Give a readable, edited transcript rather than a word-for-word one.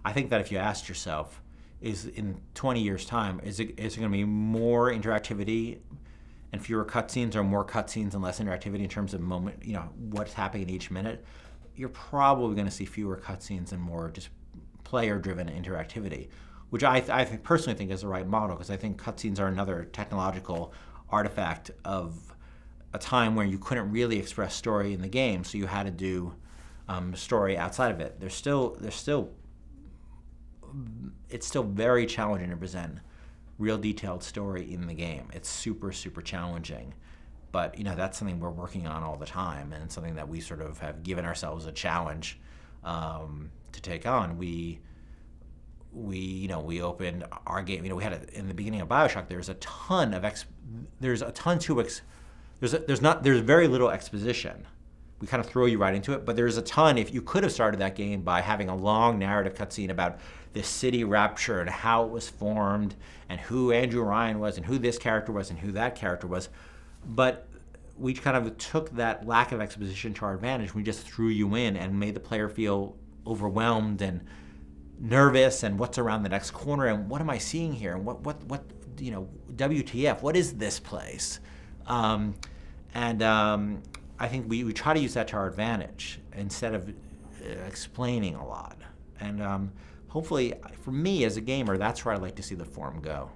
I think that if you asked yourself, is in 20 years' time, is it going to be more interactivity and fewer cutscenes, or more cutscenes and less interactivity in terms of moment, what's happening in each minute? You're probably going to see fewer cutscenes and more just player-driven interactivity, which I personally think is the right model, because I think cutscenes are another technological artifact of a time where you couldn't really express story in the game, so you had to do story outside of it. It's still very challenging to present real detailed story in the game. It's super, super challenging. But that's something we're working on all the time, and it's something that we sort of have given ourselves a challenge to take on. We opened our game. We had in the beginning of BioShock. There's very little exposition. We kind of throw you right into it, but there's a ton. If you could have started that game by having a long narrative cutscene about this city Rapture and how it was formed and who Andrew Ryan was and who this character was and who that character was, but we kind of took that lack of exposition to our advantage. We just threw you in and made the player feel overwhelmed and nervous, and what's around the next corner, and what am I seeing here, and what WTF, what is this place? I think we try to use that to our advantage instead of explaining a lot. And hopefully, for me as a gamer, that's where I'd like to see the form go.